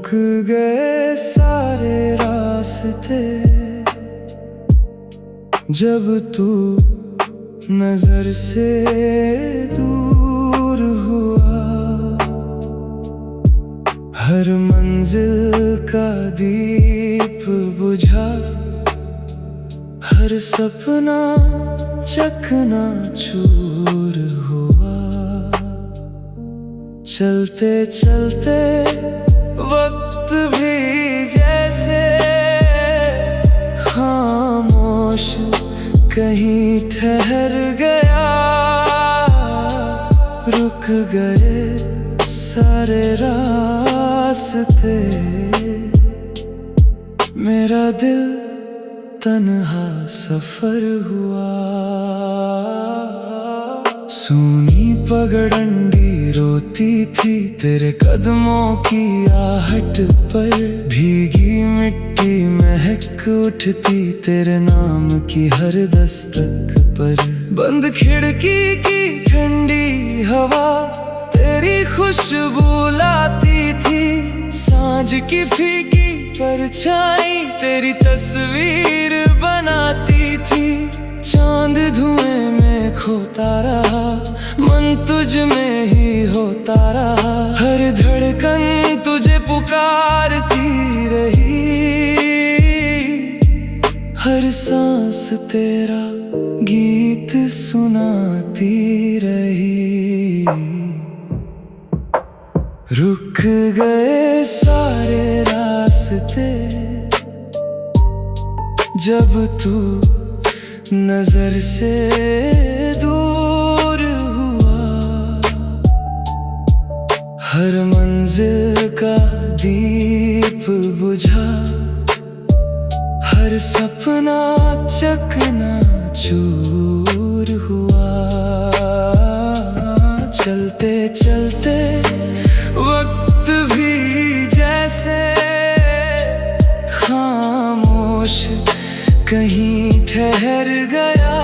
रुक गए सारे रास्ते जब तू नजर से दूर हुआ। हर मंजिल का दीप बुझा, हर सपना चकनाचूर हुआ। चलते चलते वक्त भी जैसे खामोश कहीं ठहर गया। रुक गए सारे रास्ते, मेरा दिल तन्हा सफर हुआ। सूनी पगडंडी रोती थी तेरे कदमों की आहट पर। भीगी मिट्टी महक उठती तेरे नाम की हर दस्तक पर। बंद खिड़की की ठंडी हवा तेरी खुशबू लाती थी। सांझ की फीकी परछाई तेरी तस्वीर बनाती थी। चांद धुएं में खोता रहा, मन तुझ में ही होता रहा। हर धड़कन तुझे पुकारती रही, हर सांस तेरा गीत सुनाती रही। रुक गए सारे रास्ते जब तू नजर से दूर हुआ। हर मंजिल का दीप बुझा, हर सपना चकनाचूर हुआ। चलते चलते वक्त भी जैसे खामोश कहीं ठहर गया।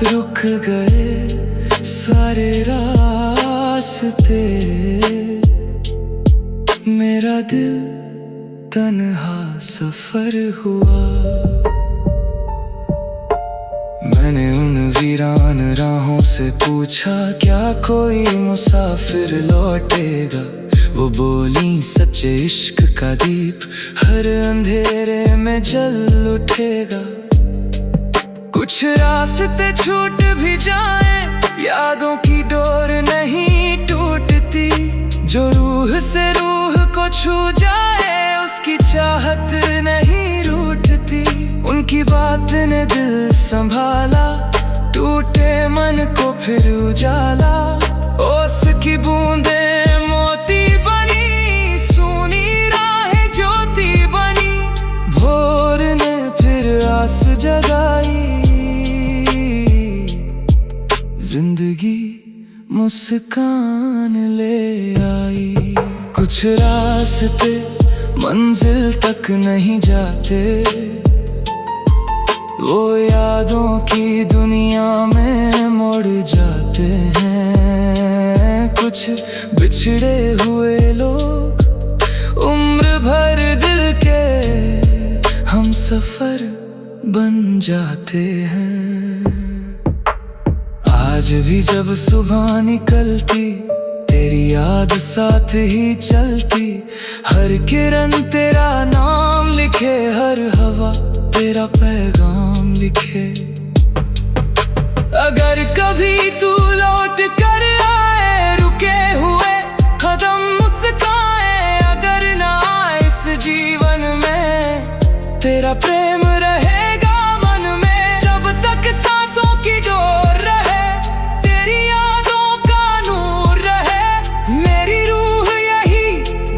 रुक गए सारे रास्ते, मेरा दिल तन्हा सफर हुआ। मैंने उन वीरान राहों से पूछा, क्या कोई मुसाफिर लौटेगा? वो बोली, सच्चे इश्क का दीप हर अंधेरे में जल उठेगा। कुछ रास्ते छूट भी जाएं, यादों की डोर नहीं टूटती। जो रूह से रूह को छू जाए, उसकी चाहत नहीं रूठती। उनकी बात ने दिल संभाला, टूटे मन को फिर उजाला। ओस की बूंदे मोती बनी, सूनी राहें ज्योति बनी। भोर ने फिर आस जगाई, जिंदगी मुस्कान ले आई। कुछ रास्ते मंजिल तक नहीं जाते, वो यादों की दुनिया में मुड़ जाते हैं। कुछ बिछड़े हुए लोग उम्र भर दिल के हम सफर बन जाते हैं। आज भी जब सुबह निकलती, तेरी याद साथ ही चलती। हर किरण तेरा नाम लिखे, हर हवा तेरा पैगाम लिखे। अगर कभी तू लौट कर आए, रुके हुए कदम मुस्काए। अगर ना आए इस जीवन में, तेरा प्रेम रहेगा मन में। जब तक सांसों की डोर रहे, तेरी यादों का नूर रहे। मेरी रूह यही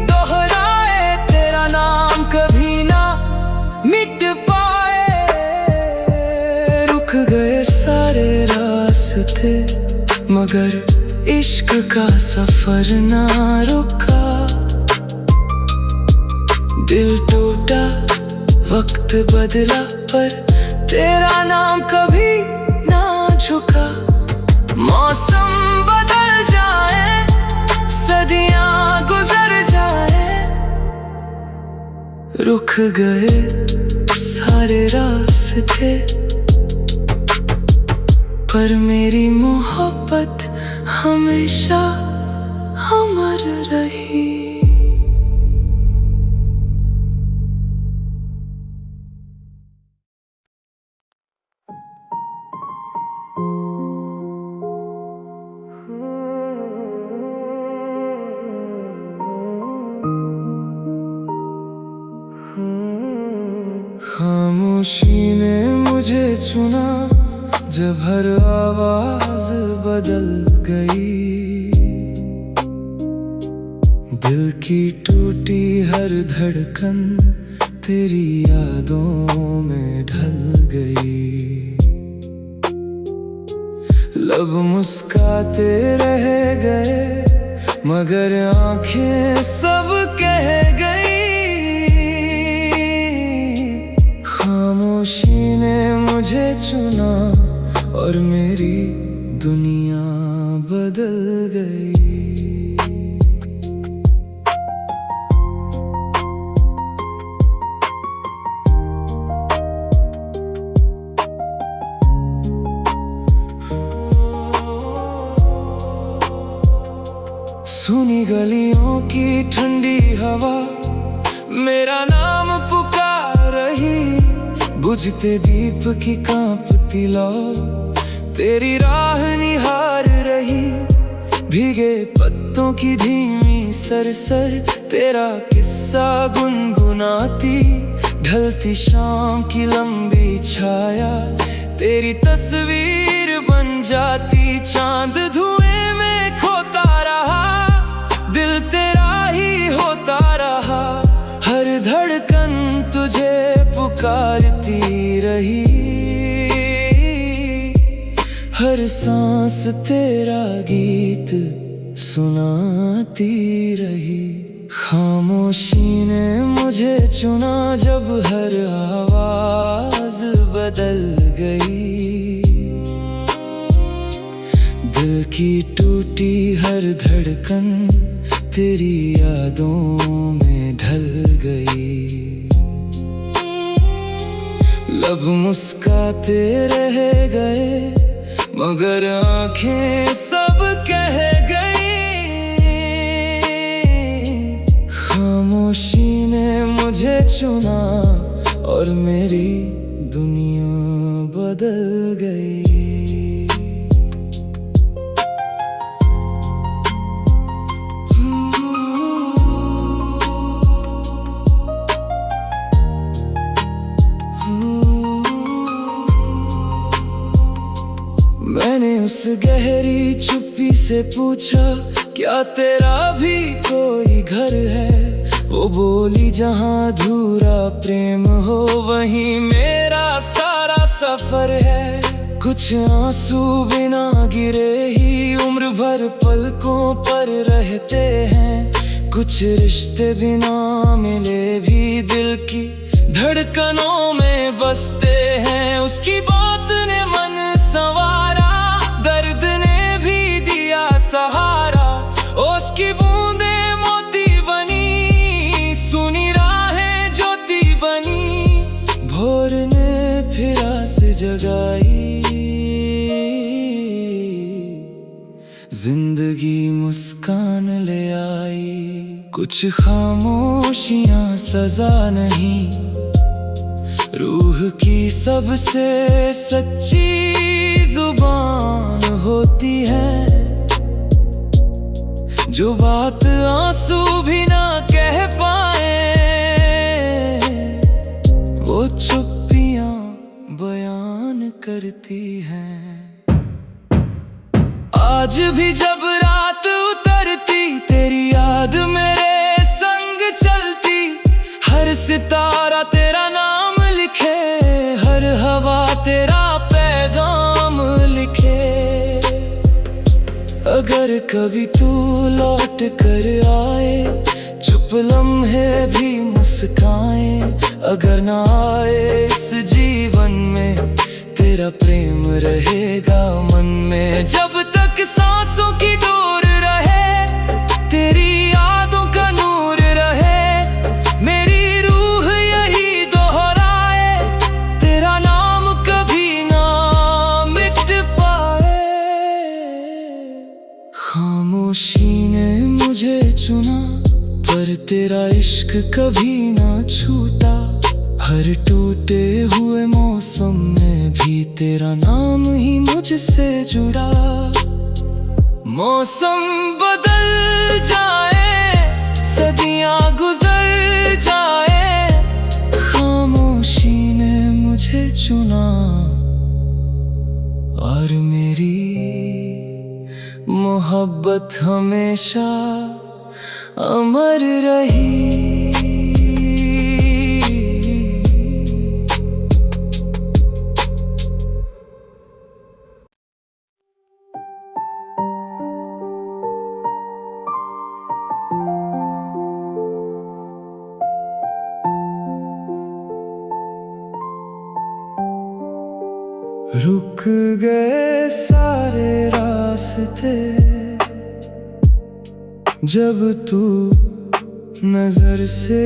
दोहराए, तेरा नाम कभी ना मिट पाए। रुक गए सारे रास्ते, मगर इश्क का सफर ना रुका। दिल टूटा, वक्त बदला, पर तेरा नाम कभी ना झुका। मौसम बदल जाए, सदियां गुजर जाए, रुक गए सारे रास्ते, पर मेरी मोहब्बत हमेशा अमर रही। खामोशी ने मुझे चुना जब हर आवाज बदल गई, दिल की टूटी हर धड़कन तेरी यादों में ढल गई। लब मुस्काते रह गए मगर आंखें सब कह गई। खामोशी ने मुझे चुना और मेरी दुनिया बदल गई। सुनी गलियों की ठंडी हवा मेरा नाम पुकार रही, बुझते दीप की कांपती लौ तेरी राह निहार रही। भीगे पत्तों की धीमी सरसर तेरा किस्सा गुनगुनाती, ढलती शाम की लंबी छाया तेरी तस्वीर बन जाती। चांद धुएं में खोता रहा, दिल तेरा ही होता रहा, हर धड़कन तुझे पुकारती रही, हर सांस तेरा गीत सुनाती रही। खामोशी ने मुझे चुना जब हर आवाज बदल गई, दिल की टूटी हर धड़कन तेरी यादों में ढल गई। लब मुस्काते रह गए मगर आंखें सब कह गई। खामोशी ने मुझे चुना और मेरी दुनिया बदल गई। मैंने उस गहरी चुप्पी से पूछा क्या तेरा भी कोई घर है। वो बोली जहाँ अधूरा प्रेम हो वहीं मेरा सारा सफर है। कुछ आंसू बिना गिरे ही उम्र भर पलकों पर रहते हैं, कुछ रिश्ते बिना मिले भी दिल की धड़कनों में बसते हैं। उसकी बात ने मन संवारा, दर्द ने भी दिया सहारा, उसकी बूंदे मोती बनी, सुनी राहें ज्योति बनी, भोर ने फिर आस जगाई। जिंदगी मुस्कान ले आई, कुछ खामोशियां सजा नहीं, रूह की सबसे सच्ची जुबान होती है। जो बात आंसू भी ना कह पाए वो चुप्पियां बयान करती हैं। आज भी जब रात उतरती तेरी याद मेरे संग चलती, हर सितारा तेरा नाम लिखे, हर हवा तेरा पैगाम लिखे। अगर कभी तू लौट कर आए, चुप लम्हे भी मुस्काए, अगर ना आए इस जीवन में तेरा प्रेम रहेगा मन में। जब तक सांसों की डोर रहे, तेरी यादों का नूर रहे, मेरी रूह इश्क कभी ना छूटा। हर टूटे हुए मौसम में भी तेरा नाम ही मुझसे जुड़ा। मौसम बदल जाए, सदियां गुजर जाए, खामोशी ने मुझे चुना और मेरी मोहब्बत हमेशा अमर रही। रुक गए सारे रास्ते जब तू नजर से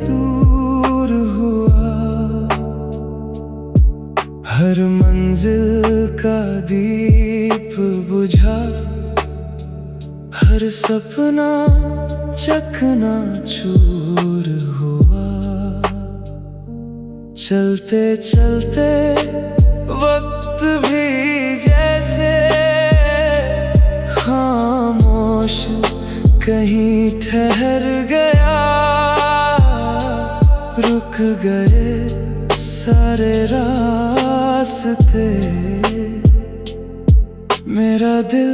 दूर हुआ। हर मंजिल का दीप बुझा, हर सपना चकनाचूर हुआ। चलते चलते वक्त भी जैसे खामोश कहीं ठहर गया। रुक गए सारे रास्ते, मेरा दिल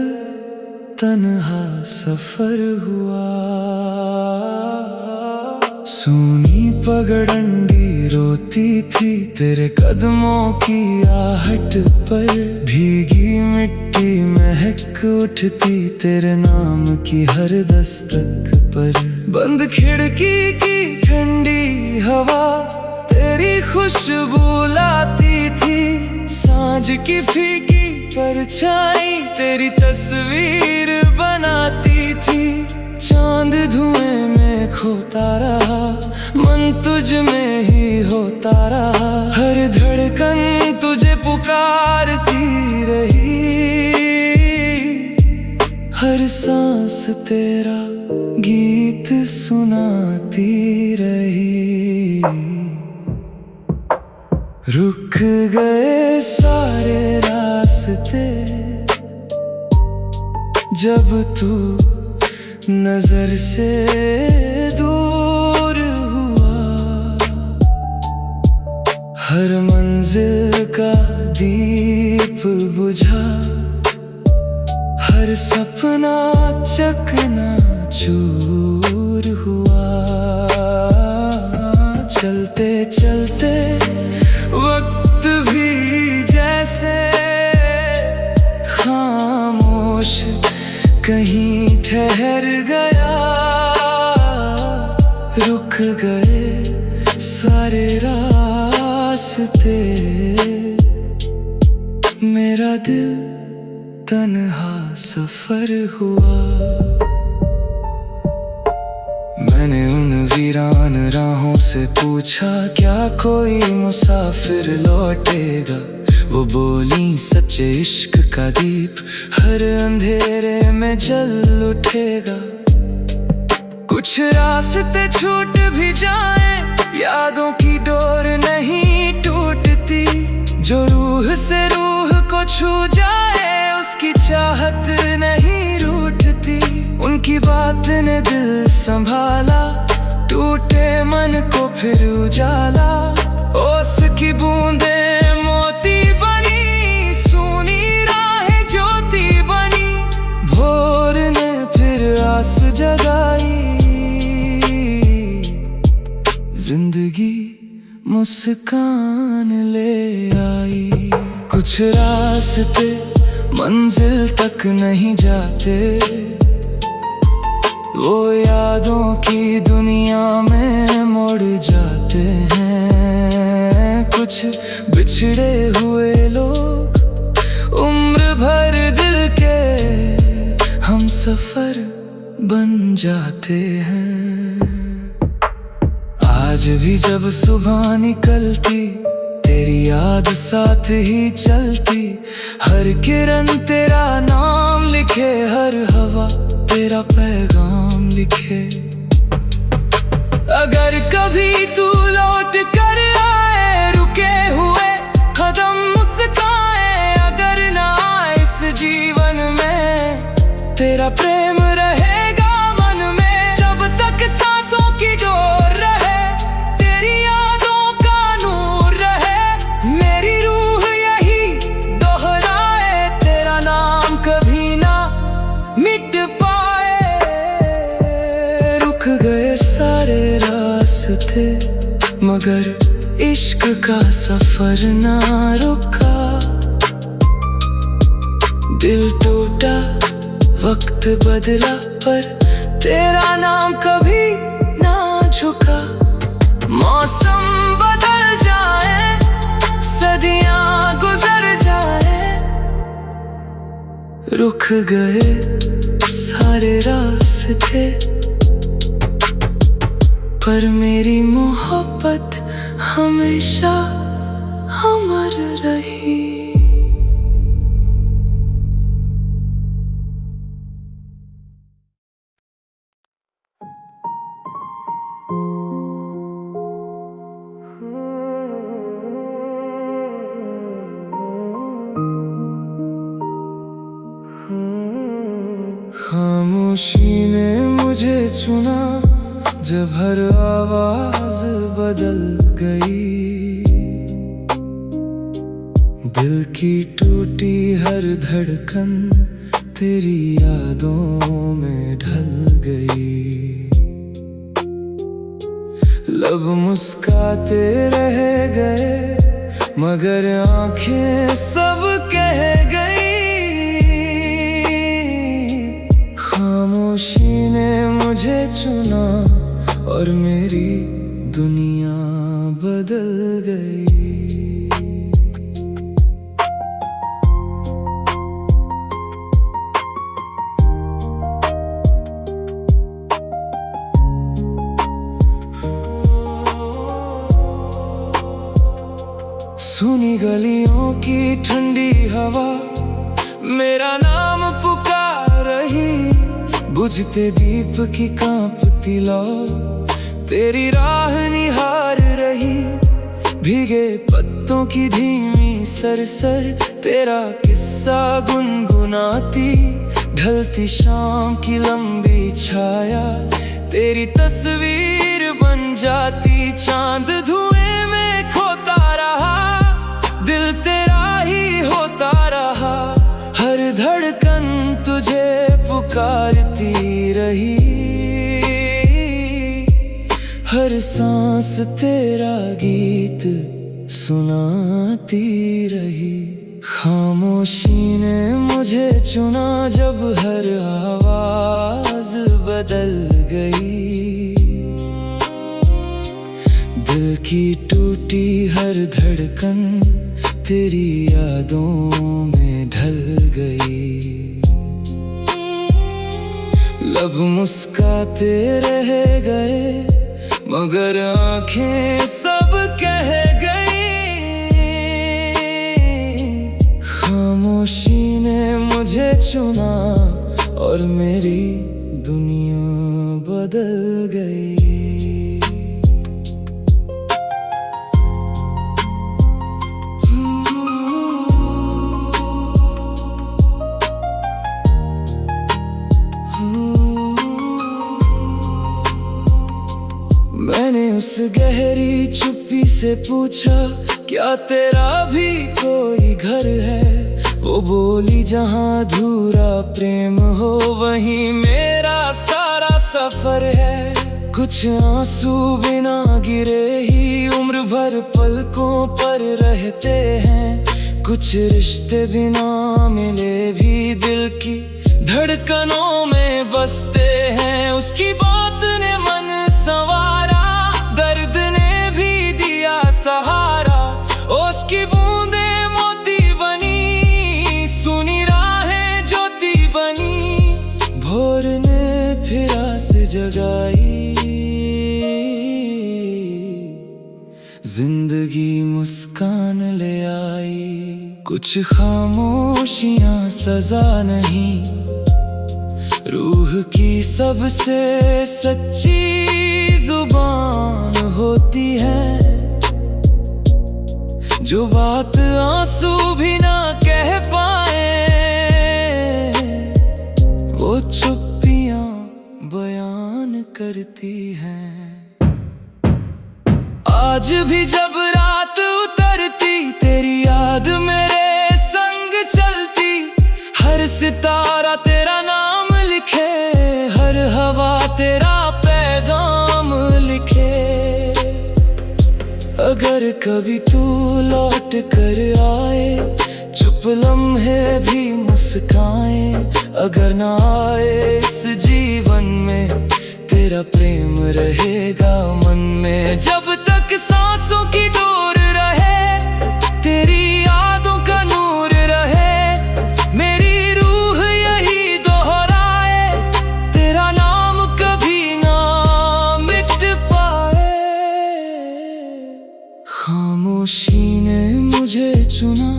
तन्हा सफर हुआ। सूनी पगडंडी रोती थी तेरे कदमों की आहट पर। भीगी मिट्टी महक उठती तेरे नाम की हर दस्तक पर। बंद खिड़की की ठंडी हवा तेरी खुशबू लाती थी। सांझ की फीकी परछाई तेरी तस्वीर बनाती थी। चांद धुएं में खोता रहा, मन तुझ में ही होता रहा। हर धड़कन तुझे पुकारती रही, हर सांस तेरा गीत सुनाती रही। रुक गए सारे रास्ते जब तू नजर से दूर हुआ। हर मंजिल का दीप बुझा, हर सपना चकनाचूर हुआ। चलते चलते वक्त भी जैसे खामोश कहीं ठहर गया। रुक गए सारे रास्ते, मेरा दिल तन्हा सफर हुआ। मैंने उन वीरान राहों से पूछा, क्या कोई मुसाफिर लौटेगा? वो बोली, सच्चे इश्क का दीप हर अंधेरे में जल उठेगा। कुछ रास्ते छूट भी जाएं, यादों की डोर नहीं टूटती। जो रूह से रूह को छू जाए, उसकी चाहत नहीं रूठती। उनकी बात ने दिल संभाला, टूटे मन को फिर उजाला। ओस की बूंदे मोती बनी, सूनी राहें ज्योति बनी। भोर ने फिर आस जगाई, जिंदगी मुस्कान ले आई। कुछ रास्ते मंजिल तक नहीं जाते, वो यादों की दुनिया में मुड़ जाते हैं। कुछ बिछड़े हुए लोग उम्र भर दिल के हम सफर बन जाते हैं। आज भी जब सुबह निकलती, तेरी याद साथ ही चलती। हर किरण तेरा नाम लिखे, हर हवा तेरा पैगाम लिखे। अगर कभी तू लौट कर आए रुके हुए कदम मुस्काए, अगर ना आए इस जीवन में तेरा प्रेम रहेगा मन में। जब तक सांसों की डोर रहे तेरी यादों का नूर रहे, मेरी रूह यही दोहराए तेरा नाम कभी ना मिट पाए। रुक गए सारे रास्ते मगर इश्क का सफर ना रुका, दिल टूटा वक्त बदला पर तेरा नाम कभी ना झुका। मौसम बदल जाए सदियां गुजर जाए, रुक गए सारे रास्ते पर मेरी मोहब्बत हमेशा अमर रही। खामोशी ने मुझे चुना जब हर आवाज बदल गई, दिल की टूटी हर धड़कन तेरी यादों में ढल गई। लब मुस्काते रह गए मगर आंखें सब कह गई। खामोशी ने मुझे चुना और मेरी दुनिया बदल गई। सुनी गलियों की ठंडी हवा मेरा नाम पुकार रही, बुझते दीप की कांपती लौ तेरी राह निहार रही। भीगे पत्तों की धीमी सरसर तेरा किस्सा गुनगुनाती, ढलती शाम की लंबी छाया तेरी तस्वीर बन जाती। चांद धुएं में खोता रहा, दिल तेरा ही होता रहा, हर धड़कन तुझे पुकारती रही, हर सांस तेरा गीत सुनाती रही। खामोशी ने मुझे चुना जब हर आवाज बदल गई, दिल की टूटी हर धड़कन तेरी यादों में ढल गई। लब मुस्काते रह गए मगर आंखें सब कह गई। खामोशी ने मुझे चुना और मेरी दुनिया बदल गई। मैंने उस गहरी चुप्पी से पूछा क्या तेरा भी कोई घर है, वो बोली जहाँ अधूरा प्रेम हो वहीं मेरा सारा सफर है। कुछ आंसू बिना गिरे ही उम्र भर पलकों पर रहते हैं, कुछ रिश्ते बिना मिले भी दिल की धड़कनों में बसते हैं। उसकी बात ने मन संवारा, दर्द ने भी दिया सहारा, उसकी बूंदे मोती बनी, सुनी राहें ज्योति बनी, भोर ने फिर आस जगाई। जिंदगी मुस्कान ले आई, कुछ खामोशियां सजा नहीं, रूह की सबसे सच्ची जुबान होती है, जो बात आंसू भी ना कह पाए, वो चुप्पियां बयान करती हैं। आज भी जब रात उतरती, तेरी याद मेरे संग चलती, हर सितारा तेरा नाम लिखे, हर हवा तेरा पैगाम लिखे। अगर कभी तू लौट कर आए, चुप लम्हे भी मुस्काए, अगर ना आए इस जीवन में, तेरा प्रेम रहेगा मन में। जब तक सांसों की डोर रहे, तेरी यादों का नूर रहे, मेरी रूह यही दोहराए, तेरा नाम कभी ना मिट पाए। खामोशी ने मुझे चुना,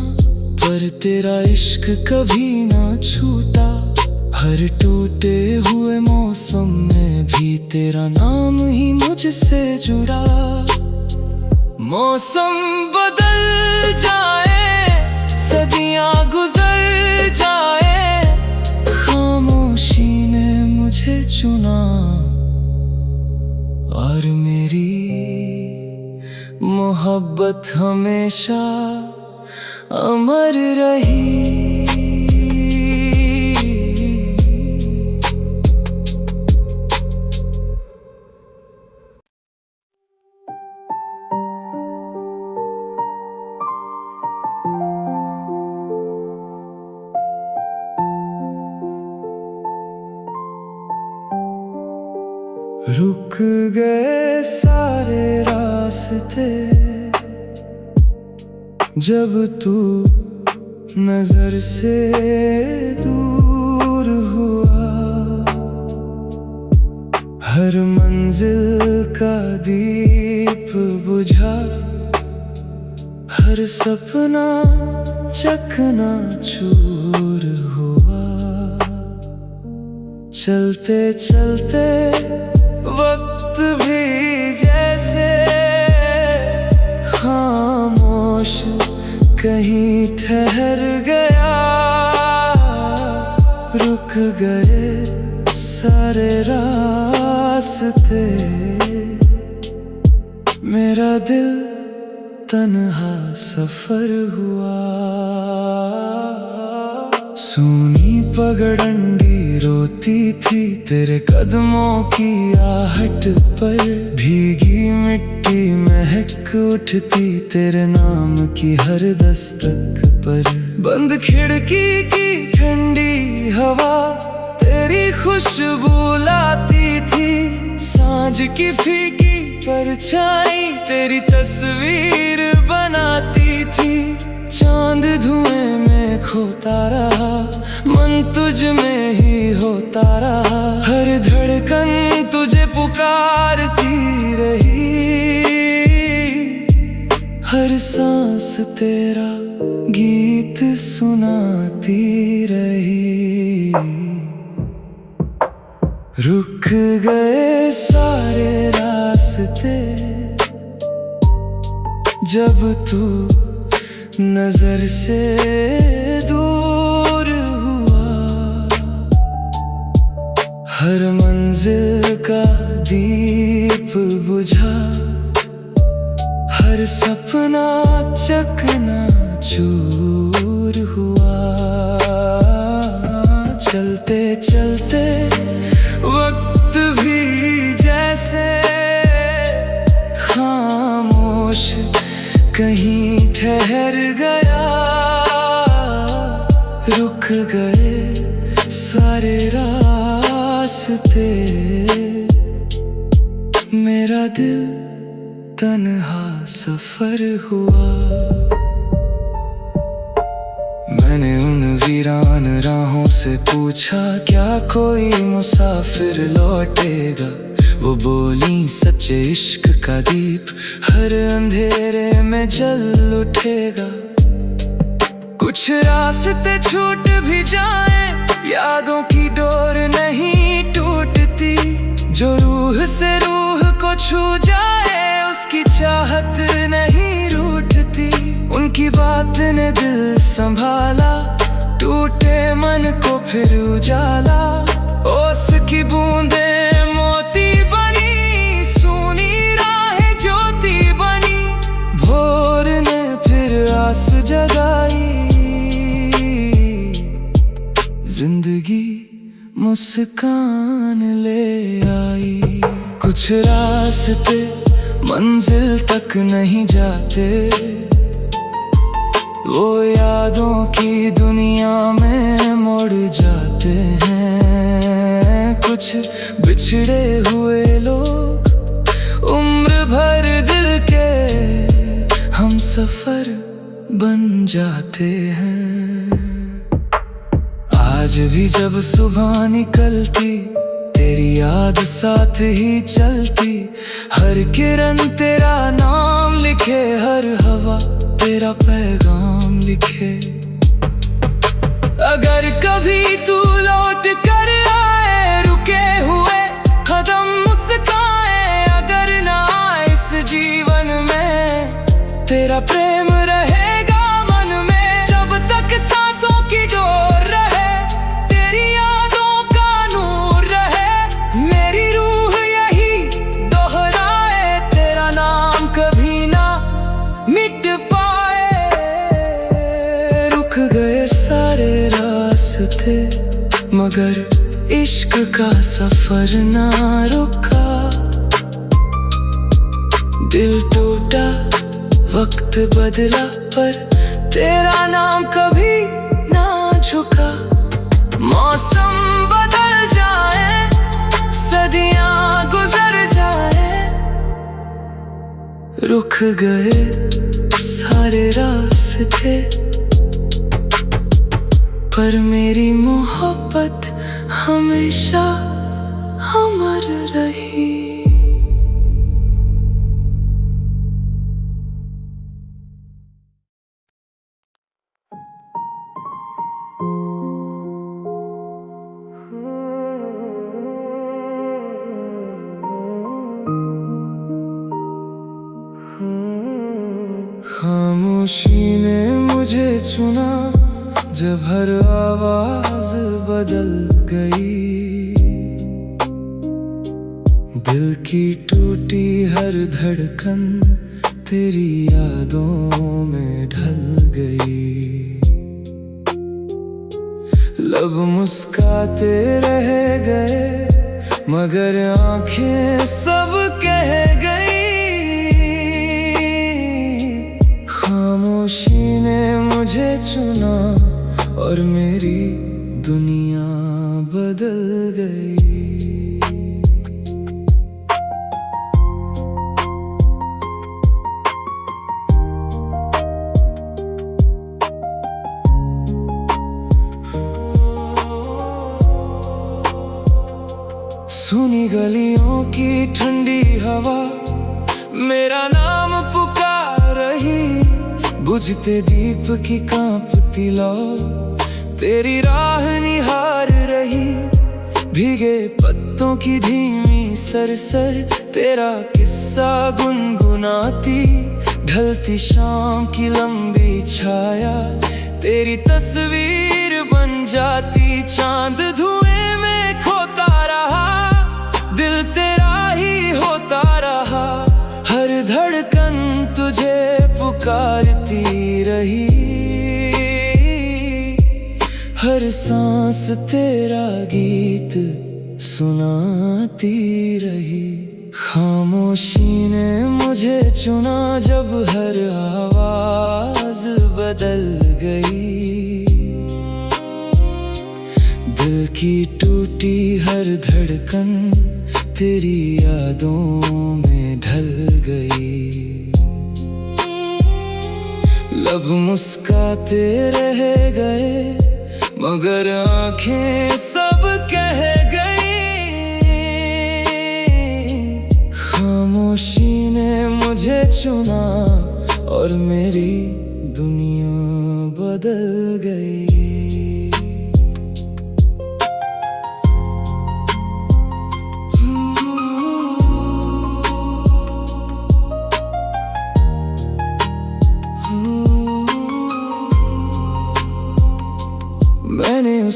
पर तेरा इश्क कभी ना छूटा, हर टूटे हुए मौसम में भी तेरा नाम ही मुझसे जुड़ा। मौसम बदल जाए, सदियां गुजर जाए, खामोशी ने मुझे चुना, और मेरी मोहब्बत हमेशा अमर रही। रुक गए सारे रास्ते, जब तू नजर से दूर हुआ, हर मंजिल का दीप बुझा, हर सपना चकनाचूर हुआ। चलते चलते वक्त भी जैसे खामोश कहीं ठहर गया, रुक गए सारे रास्ते, मेरा दिल तन्हा सफर हुआ। सूनी पगडंडी रोती थी तेरे कदमों की आहट पर, भीगी मिट्टी महक उठती तेरे नाम की हर दस्तक पर। बंद खिड़की की ठंडी हवा तेरी खुशबू लाती थी, सांझ की फीकी परछाई तेरी तस्वीर बनाती थी। चांद धुएं में खोता रहा, मन तुझ में ही होता रहा, हर धड़कन तुझे पुकारती रही, हर सांस तेरा गीत सुनाती रही। रुक गए सारे रास्ते, जब तू नजर से दूर हुआ, हर मंजिल का दीप बुझा, हर सपना चकनाचूर हुआ। चलते चलते वक्त भी जैसे खामोश कहीं ठहर गया, रुक गए सारे रास्ते, मेरा दिल तन्हा सफर हुआ। मैंने उन वीरान राहों से पूछा, क्या कोई मुसाफिर लौटेगा? वो बोली, सच्चे इश्क का दीप हर अंधेरे में जल उठेगा। कुछ रास्ते छूट भी जाए, यादों की डोर नहीं टूटती, जो रूह से रूह को छू जाए उसकी चाहत नहीं रूठती, उनकी बात ने दिल संभाला, टूटे मन को फिर उजाला। ओस की बूंदे मोती बनी, सूनी राहें ज्योति बनी, भोर ने फिर आस जगाई। जिंदगी मुस्कान ले आई। कुछ रास्ते मंजिल तक नहीं जाते, वो यादों की दुनिया में मुड़ जाते हैं। कुछ बिछड़े हुए लोग उम्र भर दिल के हम सफर बन जाते हैं। आज भी जब सुबह निकलती, तेरी याद साथ ही चलती, हर किरण तेरा नाम लिखे, हर हवा तेरा पैगाम लिखे। अगर कभी तू लौट कर आए, रुके हुए कदम मुस्काए, अगर ना आए इस जीवन में, तेरा प्रेम रहेगा मन में। जब तक सांसों की डोर रहे, तेरी यादों का नूर रहे, मेरी रूह यही दोहराए, तेरा नाम कभी ना मिट पाए। रुक गए सारे रास्ते, मगर इश्क का सफर ना रुका। दिल टूटा, वक्त बदला, पर तेरा नाम कभी ना झुका। मौसम बदल जाए, सदियां गुजर जाए, रुक गए सारे रास्ते, पर मेरी मोहब्बत हमेशा अमर रही। खामोशी ने मुझे चुना, जब हर आवाज बदल गई। दिल की टूटी हर धड़कन तेरी यादों में ढल गई। लब मुस्काते रह गए, मगर आंखें सब कह गई। खामोशी ने मुझे चुना और मेरी दुनिया बदल गई। सुनी गलियों की ठंडी हवा मेरा नाम पुकार रही। बुझते दीप की कांपती लौ तेरी राह निहार रही। भीगे पत्तों की धीमी सरसर तेरा किस्सा गुनगुनाती। ढलती शाम की लंबी छाया तेरी तस्वीर बन जाती। चांद धुएं में खोता रहा, दिल तेरा ही होता रहा। हर धड़कन तुझे पुकारती रही, हर सांस तेरा गीत सुनाती रही। खामोशी ने मुझे चुना जब हर आवाज बदल गई। दिल की टूटी हर धड़कन तेरी यादों में ढल गई। लब मुस्काते रह गए मगर आंखें सब कह गई। खामोशी ने मुझे चुना और मेरी दुनिया बदल गई।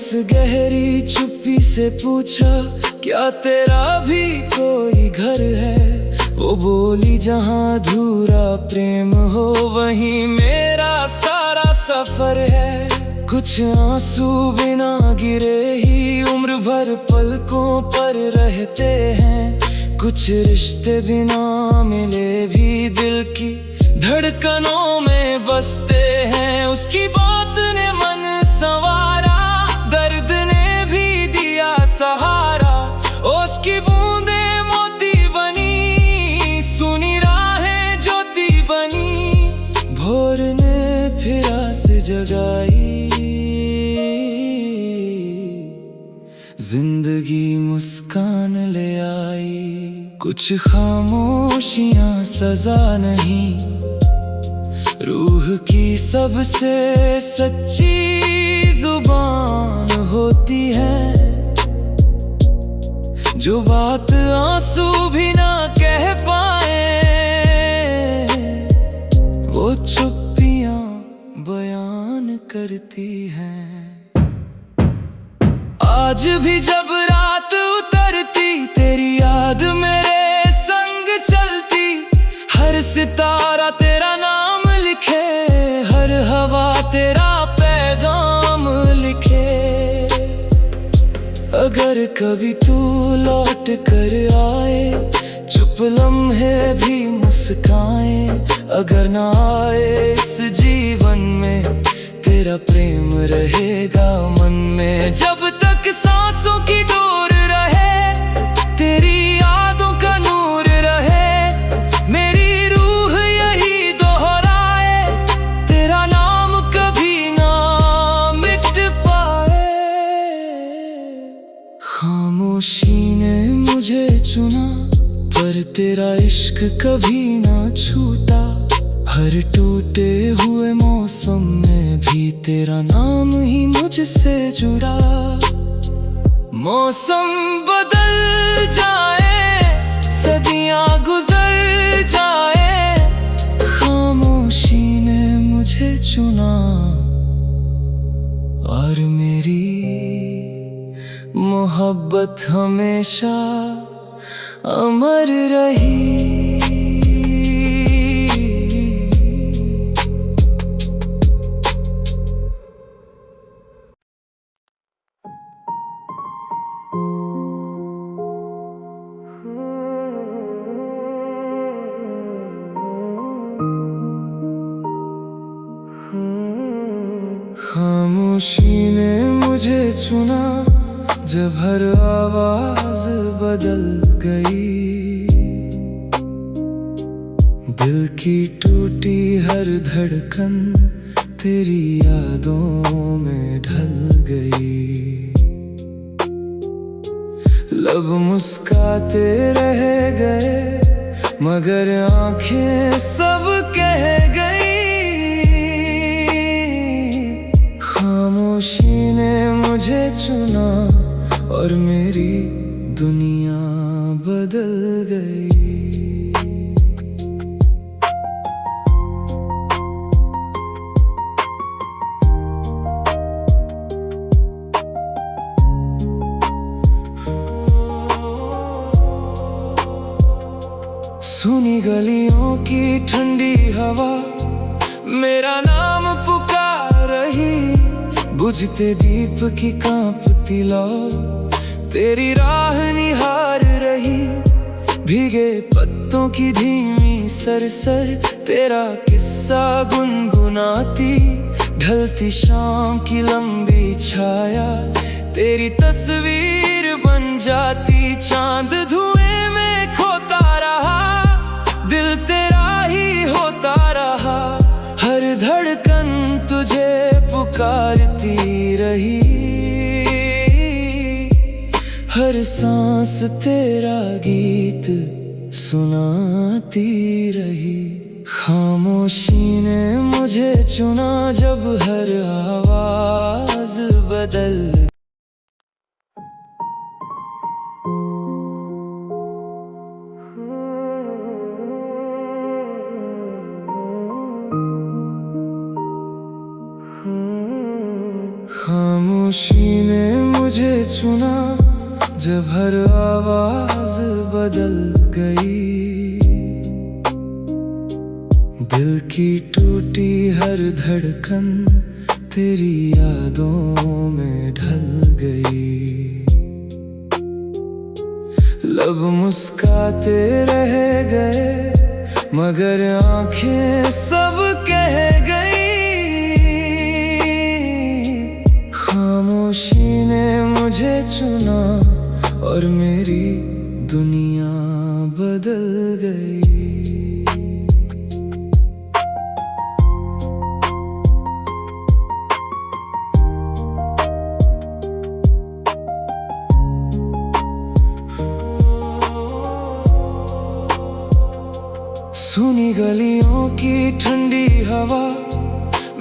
इस गहरी चुप्पी से पूछा, क्या तेरा भी कोई घर है? वो बोली, जहाँ अधूरा प्रेम हो वहीं मेरा सारा सफर है। कुछ आंसू बिना गिरे ही उम्र भर पलकों पर रहते हैं, कुछ रिश्ते बिना मिले भी दिल की धड़कनों में बसते हैं। उसकी बात ने मन संवारा, दर्द ने भी दिया सहारा। उसकी बूंदे मोती बनी, सुनी राहें ज्योति बनी। भोर ने फिर आस जगाई, जिंदगी मुस्कान ले आई। कुछ खामोशियां सजा नहीं, रूह की सबसे सच्ची जुबान होती है। जो बात आंसू भी ना कह पाए, वो चुप्पियां बयान करती हैं। आज भी जब रात उतरती, तेरी याद मेरे संग चलती। हर सितारा तेरा नाम लिखे, हर हवा तेरा पैगाम लिखे। अगर कभी तू लौट कर आए, चुप लम्हे भी मुस्काए। अगर ना आए इस जीवन में, तेरा प्रेम रहेगा मन में। जब तक सांसों की डोर रहे, तेरी यादों का नूर रहे। मेरी रूह यही दोहराए, तेरा नाम कभी ना मिट पाए। खामोशी ने मुझे चुना, पर तेरा इश्क कभी ना छूटा। हर टूटे हुए मौसम में भी तेरा नाम ही मुझसे जुड़ा। मौसम बदल जाए, सदियां गुजर जाए, खामोशी ने मुझे चुना। और मेरी मोहब्बत हमेशा अमर रही। खामोशी ने मुझे चुना, जब हर आवाज बदल गई। दिल की टूटी हर धड़कन तेरी यादों में ढल गई। लब मुस्काते रह गए, मगर आंखें सब कह गई। खामोशी ने मुझे चुना, और मेरी दुनिया बदल गई। सुनी गलियों की ठंडी हवा मेरा नाम पुकार रही। बुझते दीप की कांपती लौ तेरी राह निहार रही। भीगे पत्तों की धीमी सरसर तेरा किस्सा गुनगुनाती। ढलती शाम की लंबी छाया तेरी तस्वीर बन जाती। चांद धुएं में खोता रहा, दिल तेरा ही होता रहा। हर धड़कन तुझे पुकारती रही, हर सांस तेरा गीत सुनाती रही। खामोशी ने मुझे चुना, जब हर आवाज बदल। खामोशी खामोशी ने मुझे चुना जब हर आवाज बदल गई। दिल की टूटी हर धड़कन तेरी यादों में ढल गई। लब मुस्काते रह गए मगर आंखें सब कह गई। खामोशी ने मुझे चुना और मेरी दुनिया बदल गई। सुनी गलियों की ठंडी हवा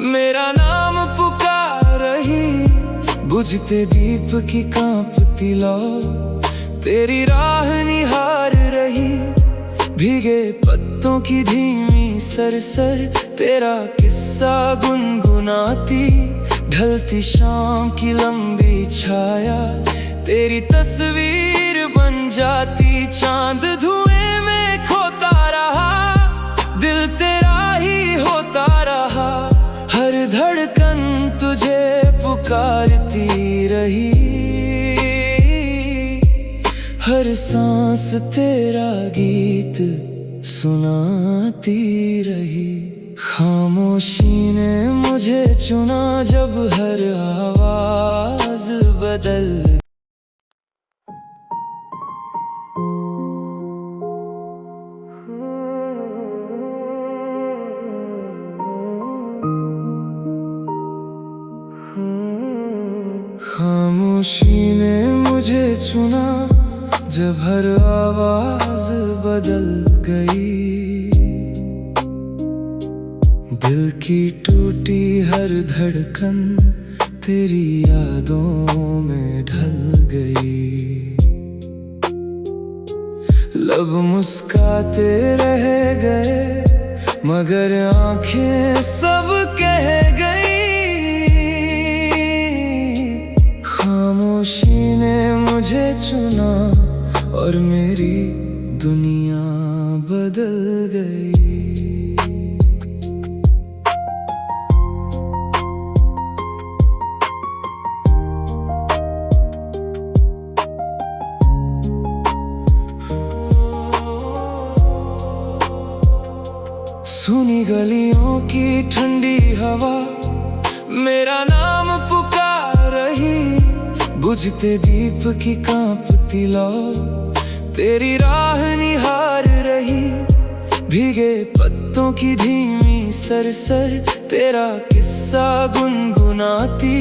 मेरा नाम पुकार रही। बुझते दीप की कांपती लौ तेरी राह निहार रही। भीगे पत्तों की धीमी सरसर तेरा किस्सा गुनगुनाती। ढलती शाम की लंबी छाया तेरी तस्वीर बन जाती। चांद धुएं में खोता रहा दिल तेरा ही होता रहा। हर धड़कन तुझे पुकारती रही। हर सांस तेरा गीत सुनाती रही। खामोशी ने मुझे चुना जब हर आवाज बदल। खामोशी ने मुझे चुना जब हर आवाज बदल गई। दिल की टूटी हर धड़कन तेरी यादों में ढल गई। लब मुस्काते रह गए मगर आंखें सब कह गई। खामोशी ने मुझे चुना और मेरी दुनिया बदल गई। सुनी गलियों की ठंडी हवा मेरा नाम पुकार रही। बुझते दीप की कांपती लौ तेरी राह निहार रही। भीगे पत्तों की धीमी सरसर तेरा किस्सा गुनगुनाती।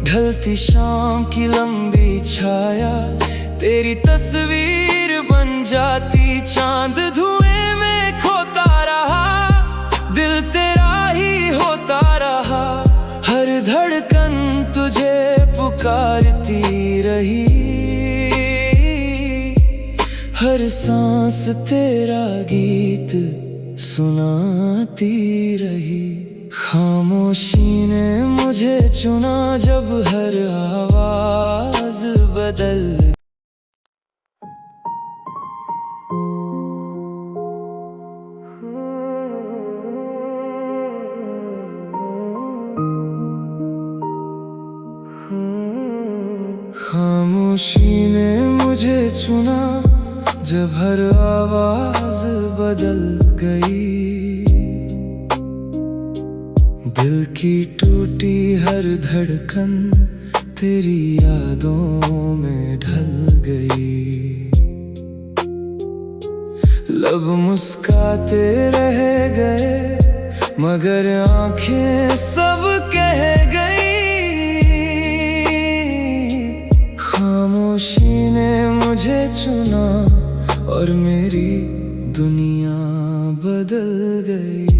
ढलती शाम की लंबी छाया तेरी तस्वीर बन जाती। चांद धुएं में खोता रहा दिल तेरा ही होता रहा। हर धड़कन तुझे पुकारती रही। हर सांस तेरा गीत सुनाती रही। खामोशी ने मुझे चुना जब हर आवाज बदल। खामोशी ने मुझे चुना जब हर आवाज बदल गई। दिल की टूटी हर धड़कन तेरी यादों में ढल गई। लब मुस्काते रह गए मगर आंखें सब कह गई। खामोशी ने मुझे चुना और मेरी दुनिया बदल गई।